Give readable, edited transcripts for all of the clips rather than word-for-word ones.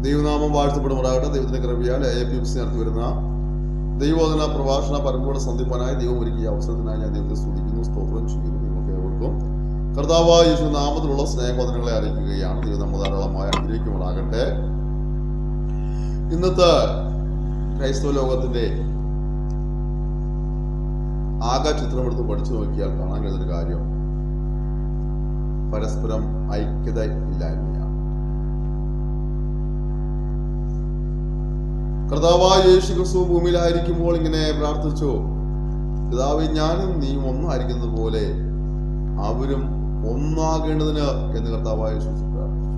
ദൈവനാമം വാഴ്ത്തപ്പെടുമാറാകട്ടെ. ദൈവത്തിന്റെ കൃപയാൽ AIPMC നടത്തി വരുന്ന ദൈവവചന പ്രഭാഷണ പരമ്പര സന്ധിപ്പാനായി ദൈവം ഒരുക്കിയ അവസരത്തിനായി ഞാൻ ദൈവത്തെ സ്തുതിക്കുന്നു, സ്തോത്രം ചെയ്യുന്നു. നിങ്ങൾക്ക് ഏവർക്കും കർത്താവായ യേശു നാമത്തിലുള്ള സ്നേഹവചനങ്ങളെ അറിയിക്കുകയാണ്. ദൈവം നമ്മൾ ധാരാളമായി അനുഗ്രഹിക്കുമാറാകട്ടെ. ഇന്നത്തെ ക്രൈസ്തവ ലോകത്തിന്റെ ആകെ ചിത്രമെടുത്ത് പഠിച്ചു നോക്കിയാൽ കാണാൻ കഴിയുന്നൊരു കാര്യം പരസ്പരം ഐക്യത ഇല്ലായ്മയാണ്. കർത്താവായ യേശു ക്രിസ്തു ഭൂമിയിലായിരിക്കുമ്പോൾ ഇങ്ങനെ പ്രാർത്ഥിച്ചു, പിതാവേ, ഞാനും നീയും ഒന്നായിരിക്കുന്നത് പോലെ അവരും ഒന്നാകേണ്ടതിന് എന്ന് കർത്താവായ യേശു പ്രാർത്ഥിച്ചു.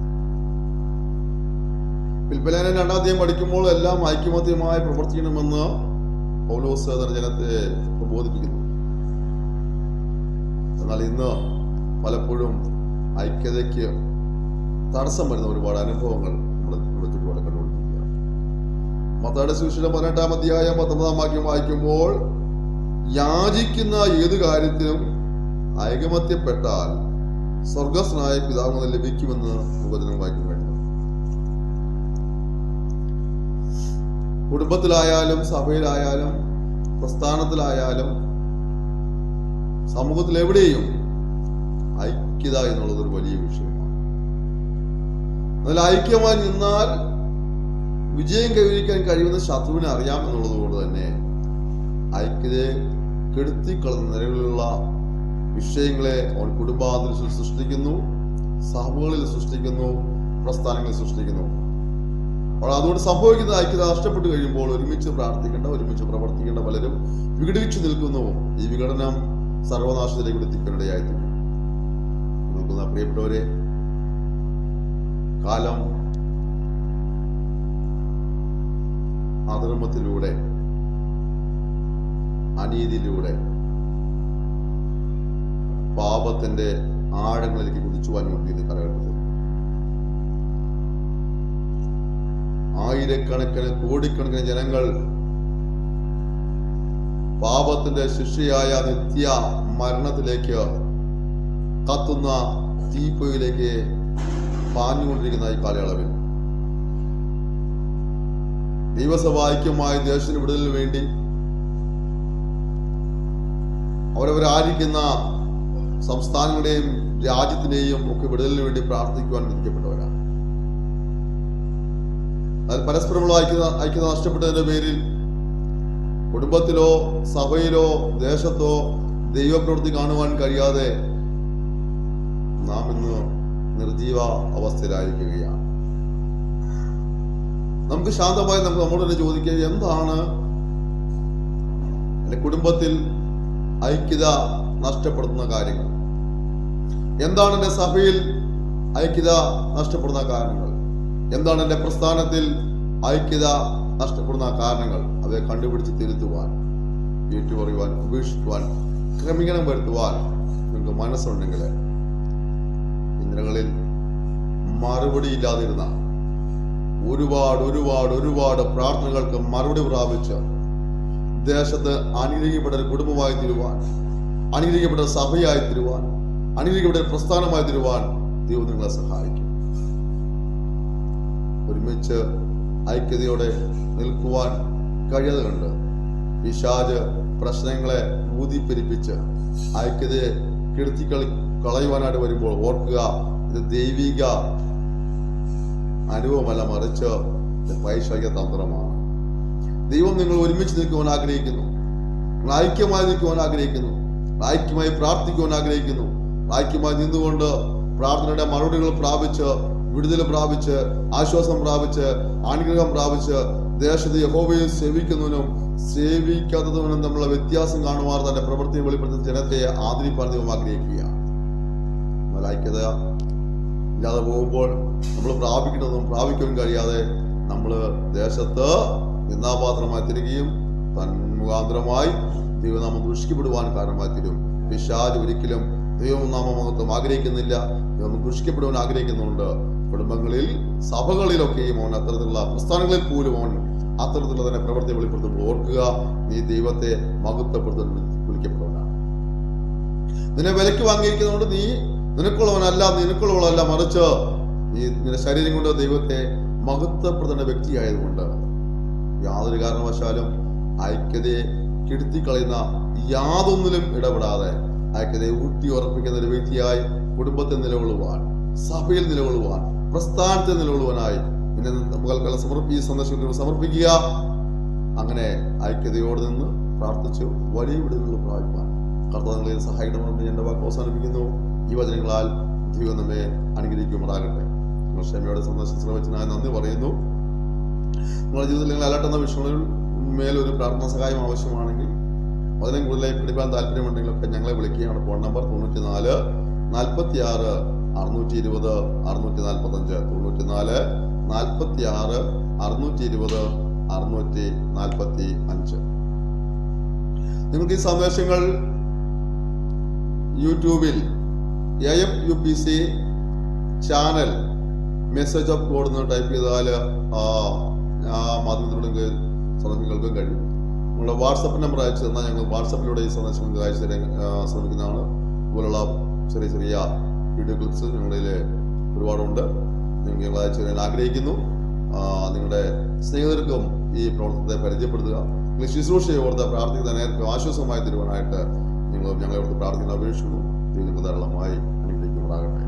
ഫിലിപ്പിലേഖനം 2-ാം അധ്യായം പഠിക്കുമ്പോൾ എല്ലാം ഐക്യമത്യമായി പ്രവർത്തിക്കണമെന്ന് പൗലോസ് ജനത്തെ പ്രബോധിപ്പിക്കുന്നു. എന്നാൽ ഇന്ന് പലപ്പോഴും ഐക്യതയ്ക്ക് തടസ്സം വരുന്ന ഒരുപാട് അനുഭവങ്ങൾ നമ്മുടെ ചുറ്റുപാട് കണ്ടുകൊണ്ടിരിക്കുകയാണ്. മത്തായിയുടെ സുവിശേഷം 18-ാം അധ്യായം 19-ാം വാക്യം വായിക്കുമ്പോൾ, യാചിക്കുന്ന ഏത് കാര്യത്തിലും ഐകമത്യപ്പെട്ടാൽ സ്വർഗസ്നായ പിതാവിന് ലഭിക്കുമെന്ന് വചനം വായിക്കാൻ കഴിയുന്നു. കുടുംബത്തിലായാലും സഭയിലായാലും പ്രസ്ഥാനത്തിലായാലും സമൂഹത്തിൽ എവിടെയും ഐക്യത എന്നുള്ളത് ഒരു വലിയ വിഷയമാണ്. അതിൽ ഐക്യമായി നിന്നാൽ വിജയം കൈവരിക്കാൻ കഴിയുന്ന ശത്രുവിനെ അറിയാമെന്നുള്ളത് കൊണ്ട് തന്നെ ഐക്യതയെ കെടുത്തിക്കളയുന്ന നിലവിലുള്ള വിഷയങ്ങളെ അവൻ കുടുംബാന്തരീക്ഷത്തിൽ സൃഷ്ടിക്കുന്നു, സഭകളിൽ സൃഷ്ടിക്കുന്നു, പ്രസ്ഥാനങ്ങളിൽ സൃഷ്ടിക്കുന്നു. അപ്പോൾ അതുകൊണ്ട് സംഭവിക്കുന്ന ഐക്യത നഷ്ടപ്പെട്ടു കഴിയുമ്പോൾ ഒരുമിച്ച് പ്രാർത്ഥിക്കേണ്ട, ഒരുമിച്ച് പ്രവർത്തിക്കേണ്ട പലരും വിഘടിച്ചു നിൽക്കുന്നു. ഈ വിഘടനം സർവനാശത്തിലേക്ക് എത്തിക്കാനിടയായിത്തീരും. നിൽക്കുന്ന പ്രിയപ്പെട്ടവരെ, കാലം അധർമ്മത്തിലൂടെ, അനീതിയിലൂടെ, പാപത്തിന്റെ ആഴങ്ങളിലേക്ക് കുതിച്ചു വാങ്ങിക്കൊണ്ടിരിക്കുന്ന കാലഘട്ടത്തിൽ ആയിരക്കണക്കിന് കോടിക്കണക്കിന് ജനങ്ങൾ പാപത്തിന്റെ ശിക്ഷയായ നിത്യ മരണത്തിലേക്ക് കത്തുന്ന തീപ്പൊയിലേക്ക് പാഞ്ഞുകൊണ്ടിരിക്കുന്ന ഈ കാലയളവിൽ ദൈവസഭ ഐക്യമായി ദേശത്തിന് വിടുതലിന് വേണ്ടി അവരവരായിരിക്കുന്ന സംസ്ഥാനങ്ങളുടെയും രാജ്യത്തിന്റെയും ഒക്കെ വിടുതലിന് വേണ്ടി പ്രാർത്ഥിക്കുവാൻ വിധിക്കപ്പെട്ടവരാണ്. അതിൽ പരസ്പരമുള്ള ഐക്യത നഷ്ടപ്പെട്ടതിന്റെ പേരിൽ കുടുംബത്തിലോ സഭയിലോ ദേശത്തോ ദൈവപ്രവൃത്തി കാണുവാൻ കഴിയാതെ നാം ഇന്ന് നിർജീവ അവസ്ഥയിലായിരിക്കുകയാണ്. നമുക്ക് ശാന്തമായി നമ്മളോട് തന്നെ ചോദിക്കുക, എന്താണ് എൻ്റെ കുടുംബത്തിൽ ഐക്യത നഷ്ടപ്പെടുന്ന കാര്യങ്ങൾ? എന്താണ് എൻ്റെ സഭയിൽ ഐക്യത നഷ്ടപ്പെടുന്ന കാരണങ്ങൾ? എന്താണ് എൻ്റെ പ്രസ്ഥാനത്തിൽ ഐക്യത നഷ്ടപ്പെടുന്ന കാരണങ്ങൾ? അവയെ കണ്ടുപിടിച്ച് തിരുത്തുവാൻ, ഏറ്റുപറയുവാൻ, ഉപേക്ഷിക്കുവാൻ, ക്രമീകരണം വരുത്തുവാൻ നിങ്ങൾക്ക് മനസ്സുണ്ടെങ്കിൽ ഇന്നലകളിൽ മറുപടി ഇല്ലാതിരുന്ന ഒരുപാട് പ്രാർത്ഥനകൾക്ക് മറുപടി പ്രാപിച്ച് ദേശത്ത് അനുഗ്രഹിക്കപ്പെട്ട ഒരു കുടുംബമായി തീരുവാൻ, അനുഗ്രഹിക്കപ്പെട്ട സഭയായി തീരുവാൻ, അനുഗ്രഹിക്കപ്പെട്ട പ്രസ്ഥാനമായി തീരുവാൻ ദൈവം നിങ്ങളെ സഹായിക്കും. ഒരുമിച്ച് ഐക്യതയോടെ നിൽക്കുവാൻ കഴിയാതെ കണ്ട് പിശാച് പ്രശ്നങ്ങളെ ഊതിപ്പെരിപ്പിച്ച് ഐക്യതയെ കളയുവാനായിട്ട് വരുമ്പോൾ ഓർക്കുക, ഇത് ദൈവിക അനുഭവമല്ല, മറിച്ച് പൈശാചിക തന്ത്രമാണ്. ദൈവം നിങ്ങൾ ഒരുമിച്ച് നിൽക്കുവാൻ ആഗ്രഹിക്കുന്നു, നിങ്ങൾ ഐക്യമായി നിൽക്കുവാൻ ആഗ്രഹിക്കുന്നു, ഐക്യമായി പ്രാർത്ഥിക്കുവാൻ ആഗ്രഹിക്കുന്നു. ഐക്യമായി നിന്നുകൊണ്ട് പ്രാർത്ഥനയുടെ മറുപടികൾ പ്രാപിച്ച്, വിടുതൽ പ്രാപിച്ച്, ആശ്വാസം പ്രാപിച്ച്, അനുഗ്രഹം പ്രാപിച്ച് ദേശത്ത് യഹോവയെ സേവിക്കുന്നവനും സേവിക്കാത്തവനും തമ്മിലുള്ള വ്യത്യാസം കാണുവാൻ തന്റെ പ്രവൃത്തിയെ വെളിപ്പെടുത്തുന്ന ജനത്തെ ആദരിപ്പാൻ ദൈവം ആഗ്രഹിക്കുകയാണ്. എന്നാൽ ഐക്യത ഇല്ലാതെ പോകുമ്പോൾ നമ്മൾ പ്രാപിക്കാനും കഴിയാതെ നമ്മൾ ദേശത്ത് നിന്ദാപാത്രമായി തീരുകയും തന്മുഖാന്തരമായി ദൈവനാമം ദുഷിക്കപ്പെടുവാൻ കാരണമായി തീരും. പിശാച് ഒരിക്കലും ദൈവനാമമഹത്വം ആഗ്രഹിക്കുന്നില്ല, ദൈവം ദുഷിക്കപ്പെടുവാൻ ആഗ്രഹിക്കുന്നുണ്ട്. കുടുംബങ്ങളിൽ, സഭകളിലൊക്കെയും അവൻ അത്തരത്തിലുള്ള പ്രസ്ഥാനങ്ങളിൽ പോലും അവൻ അത്തരത്തിലുള്ള തന്നെ പ്രവൃത്തി വെളിപ്പെടുത്തുമ്പോൾ ഓർക്കുക, നീ ദൈവത്തെ മഹത്വപ്പെടുത്താൻ വിളിക്കപ്പെടുവാനാണ്. നിന്നെ വിലയ്ക്ക് വാങ്ങിയിരിക്കുന്നതുകൊണ്ട് നീ നിനക്കുള്ളവനല്ല, മറിച്ച് നീ നിന്റെ ശരീരം കൊണ്ട് ദൈവത്തെ മഹത്വപ്പെടുന്ന വ്യക്തിയായതുകൊണ്ട് യാതൊരു കാരണവശാലും ഐക്യതയെ കെടുത്തിക്കളയുന്ന യാതൊന്നിലും ഇടപെടാതെ ഐക്യതയെ ഊട്ടി ഉറപ്പിക്കുന്ന ഒരു വ്യക്തിയായി കുടുംബത്തിൽ നിലകൊള്ളുവാൻ, സഭയിൽ നിലകൊള്ളുവാൻ, പ്രസ്ഥാനത്തിൽ നിലകൊള്ളുവാനായി പിന്നെ നമുക്ക് ഈ സന്ദേശങ്ങൾ സമർപ്പിക്കുക. അങ്ങനെ ഐക്യതയോട് നിന്ന് പ്രാർത്ഥിച്ചു വലിയ വിടുതലുകൾ പ്രാപിപ്പാൻ കർത്താവിനെ സഹായിക്കണമെന്ന് എൻ്റെ വാക്ക് അവസാനിപ്പിക്കുന്നു. ഈ വചനങ്ങളാൽ ദൈവം നമ്മെ അനുഗ്രഹിക്കുമാറാകട്ടെ. നിങ്ങൾ ക്ഷമയോടെ സന്ദേശം ശ്രമിച്ചതിനായി നന്ദി പറയുന്നു. നിങ്ങളുടെ ജീവിതത്തിൽ നിങ്ങൾ അലട്ടുന്ന വിഷയങ്ങളിൽ മേലൊരു പ്രാർത്ഥന സഹായം ആവശ്യമാണെങ്കിൽ അതിനെ കൂടുതലായി പഠിക്കാൻ താല്പര്യമുണ്ടെങ്കിലൊക്കെ ഞങ്ങളെ വിളിക്കുകയാണ്. Phone number 94 46 620 645 94 46 620 645. നിങ്ങൾക്ക് ഈ സന്ദേശങ്ങൾ യൂട്യൂബിൽ AMUPC channel message of God എന്ന് ടൈപ്പ് ചെയ്താൽ ആ മാധ്യമത്തിലൂടെ സന്ദേശം കേൾക്കാൻ കഴിയും. നിങ്ങളുടെ വാട്സപ്പ് നമ്പർ അയച്ചു തന്നാൽ ഞങ്ങൾ വാട്സപ്പിലൂടെ ഈ സന്ദേശം നിങ്ങൾക്ക് അയച്ചു തരാൻ ശ്രമിക്കുന്നതാണ്. ഇതുപോലുള്ള ചെറിയ ചെറിയ വീഡിയോ ക്ലിപ്സ് ഞങ്ങളിൽ ഒരുപാടുണ്ട്. നിങ്ങൾ അയച്ചു തരാൻ ആഗ്രഹിക്കുന്നു. നിങ്ങളുടെ സ്നേഹിതർക്കും ഈ പ്രവർത്തനത്തെ പരിചയപ്പെടുത്തുക. നിങ്ങൾ ശുശ്രൂഷയെ ഓർത്ത് പ്രാർത്ഥിക്കുന്ന നേരത്തെ ആശ്വാസമായി തരുവാനായിട്ട് ഞങ്ങളെ ഓർത്ത് പ്രാർത്ഥിക്കുന്ന അപേക്ഷിക്കുന്നു. ദൈവം ധാരാളമായി അനുഗ്രഹിക്കുമാറാകട്ടെ.